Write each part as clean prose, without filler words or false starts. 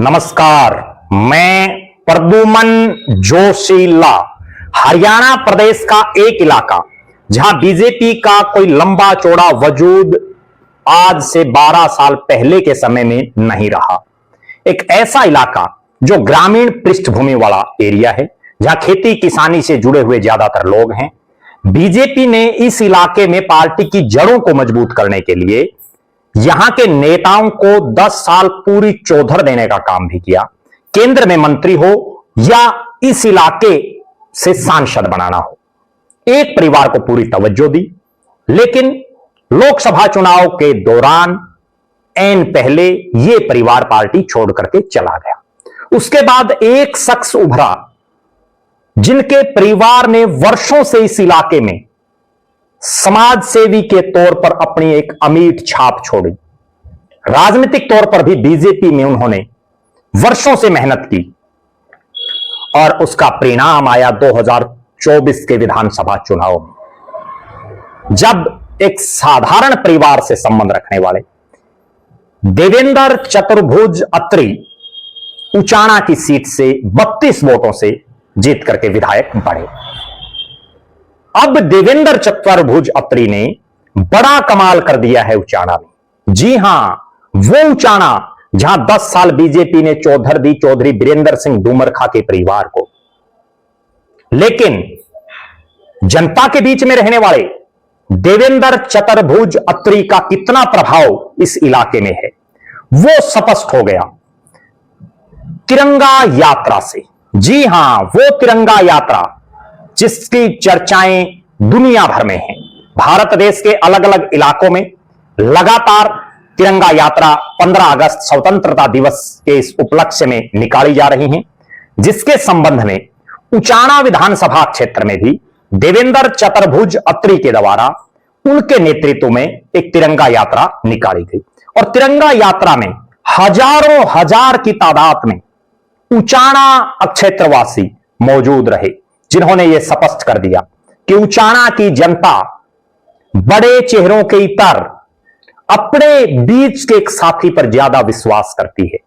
नमस्कार, मैं प्रद्युमन जोशीला। हरियाणा प्रदेश का एक इलाका जहां बीजेपी का कोई लंबा चौड़ा वजूद आज से 12 साल पहले के समय में नहीं रहा। एक ऐसा इलाका जो ग्रामीण पृष्ठभूमि वाला एरिया है, जहां खेती किसानी से जुड़े हुए ज्यादातर लोग हैं। बीजेपी ने इस इलाके में पार्टी की जड़ों को मजबूत करने के लिए यहां के नेताओं को 10 साल पूरी चौधर देने का काम भी किया। केंद्र में मंत्री हो या इस इलाके से सांसद बनाना हो, एक परिवार को पूरी तवज्जो दी। लेकिन लोकसभा चुनाव के दौरान ऐन पहले यह परिवार पार्टी छोड़ करके चला गया। उसके बाद एक शख्स उभरा जिनके परिवार ने वर्षों से इस इलाके में समाज सेवी के तौर पर अपनी एक अमिट छाप छोड़ी। राजनीतिक तौर पर भी बीजेपी में उन्होंने वर्षों से मेहनत की और उसका परिणाम आया 2024 के विधानसभा चुनाव में, जब एक साधारण परिवार से संबंध रखने वाले देवेंद्र चतुर्भुज अत्री उचाना की सीट से 32 वोटों से जीत करके विधायक बने। अब देवेंद्र चतुर्भुज अत्री ने बड़ा कमाल कर दिया है उचाना में। जी हां, वो उचाना जहां 10 साल बीजेपी ने चौधर दी चौधरी वीरेंद्र सिंह डूमरखा के परिवार को, लेकिन जनता के बीच में रहने वाले देवेंद्र चतुर्भुज अत्री का कितना प्रभाव इस इलाके में है वो स्पष्ट हो गया तिरंगा यात्रा से। जी हां, वो तिरंगा यात्रा जिसकी चर्चाएं दुनिया भर में हैं। भारत देश के अलग अलग इलाकों में लगातार तिरंगा यात्रा 15 अगस्त स्वतंत्रता दिवस के इस उपलक्ष्य में निकाली जा रही हैं, जिसके संबंध में उचाना विधानसभा क्षेत्र में भी देवेंद्र चतुर्भुज अत्री के द्वारा उनके नेतृत्व में एक तिरंगा यात्रा निकाली गई। और तिरंगा यात्रा में हजारों हजार की तादाद में उचाना क्षेत्रवासी मौजूद रहे, जिन्होंने यह स्पष्ट कर दिया कि उचाना की जनता बड़े चेहरों के इतर अपने बीच के एक साथी पर ज्यादा विश्वास करती है।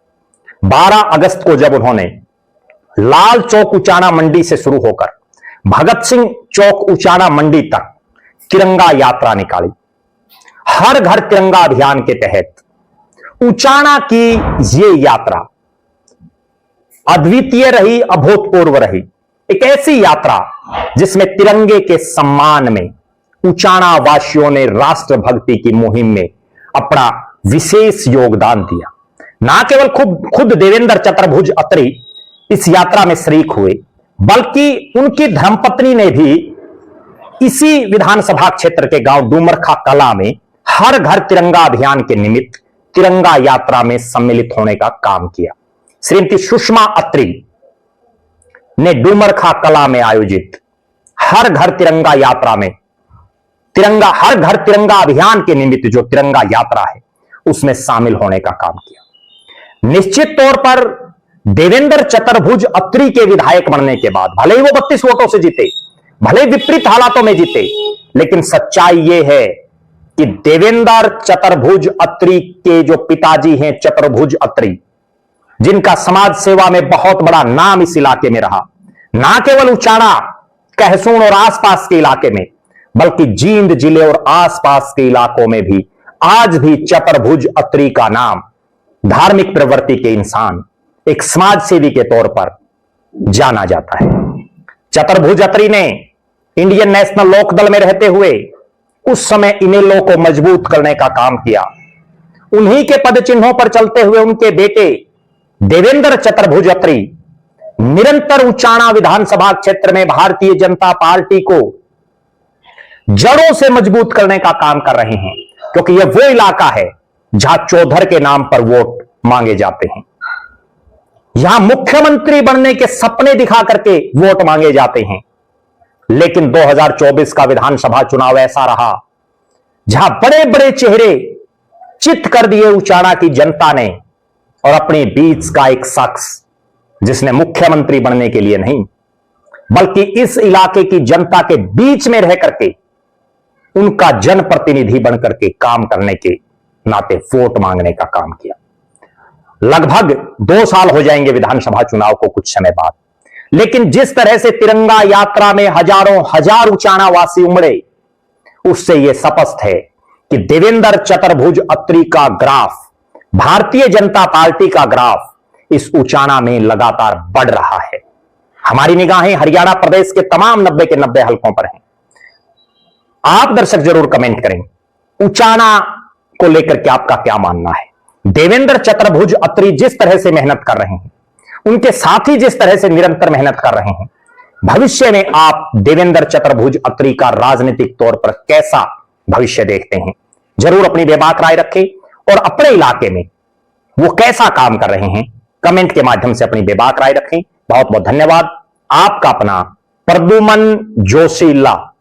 12 अगस्त को जब उन्होंने लाल चौक उचाना मंडी से शुरू होकर भगत सिंह चौक उचाना मंडी तक तिरंगा यात्रा निकाली, हर घर तिरंगा अभियान के तहत उचाना की यह यात्रा अद्वितीय रही, अभूतपूर्व रही। एक ऐसी यात्रा जिसमें तिरंगे के सम्मान में उचाना वासियों ने राष्ट्रभक्ति की मुहिम में अपना विशेष योगदान दिया। ना केवल खुद देवेंद्र चतुर्भुज अत्री इस यात्रा में शरीक हुए, बल्कि उनकी धर्मपत्नी ने भी इसी विधानसभा क्षेत्र के गांव डूमरखा कला में हर घर तिरंगा अभियान के निमित्त तिरंगा यात्रा में सम्मिलित होने का काम किया। श्रीमती सुषमा अत्री ने डूमरखा कला में आयोजित हर घर तिरंगा यात्रा में हर घर तिरंगा अभियान के निमित्त जो तिरंगा यात्रा है उसमें शामिल होने का काम किया। निश्चित तौर पर देवेंद्र चतुर्भुज अत्री के विधायक बनने के बाद भले ही वो 32 वोटों से जीते, भले विपरीत हालातों में जीते, लेकिन सच्चाई यह है कि देवेंद्र चतुर्भुज अत्री के जो पिताजी हैं चतुर्भुज अत्री, जिनका समाज सेवा में बहुत बड़ा नाम इस इलाके में रहा, ना केवल उचाना कहसून और आसपास के इलाके में, बल्कि जींद जिले और आसपास के इलाकों में भी आज भी चतुर्भुज अत्री का नाम धार्मिक प्रवृत्ति के इंसान, एक समाज सेवी के तौर पर जाना जाता है। चतुर्भुज अत्री ने इंडियन नेशनल लोकदल में रहते हुए उस समय इनेलो को मजबूत करने का काम किया। उन्हीं के पद चिन्हों पर चलते हुए उनके बेटे देवेंद्र चतुर्भुज अत्री निरंतर उचाना विधानसभा क्षेत्र में भारतीय जनता पार्टी को जड़ों से मजबूत करने का काम कर रहे हैं, क्योंकि यह वो इलाका है जहां चौधर के नाम पर वोट मांगे जाते हैं, यहां मुख्यमंत्री बनने के सपने दिखा करके वोट मांगे जाते हैं। लेकिन 2024 का विधानसभा चुनाव ऐसा रहा जहां बड़े बड़े चेहरे चित कर दिए उचाना की जनता ने, और अपने बीच का एक शख्स जिसने मुख्यमंत्री बनने के लिए नहीं, बल्कि इस इलाके की जनता के बीच में रह करके उनका जनप्रतिनिधि बनकर के काम करने के नाते वोट मांगने का काम किया। लगभग 2 साल हो जाएंगे विधानसभा चुनाव को कुछ समय बाद, लेकिन जिस तरह से तिरंगा यात्रा में हजारों हजार उचाना वासी उमड़े, उससे यह स्पष्ट है कि देवेंद्र चतुर्भुज अत्री का ग्राफ, भारतीय जनता पार्टी का ग्राफ इस उचाना में लगातार बढ़ रहा है। हमारी निगाहें हरियाणा प्रदेश के तमाम 90 के 90 हलकों पर हैं। आप दर्शक जरूर कमेंट करें, उचाना को लेकर के आपका क्या मानना है? देवेंद्र चतुर्भुज अत्री जिस तरह से मेहनत कर रहे हैं, उनके साथी जिस तरह से निरंतर मेहनत कर रहे हैं, भविष्य में आप देवेंद्र चतुर्भुज अत्री का राजनीतिक तौर पर कैसा भविष्य देखते हैं? जरूर अपनी बेबाक राय रखें और अपने इलाके में वो कैसा काम कर रहे हैं, कमेंट के माध्यम से अपनी बेबाक राय रखें। बहुत बहुत धन्यवाद। आपका अपना प्रद्युमन जोशीला।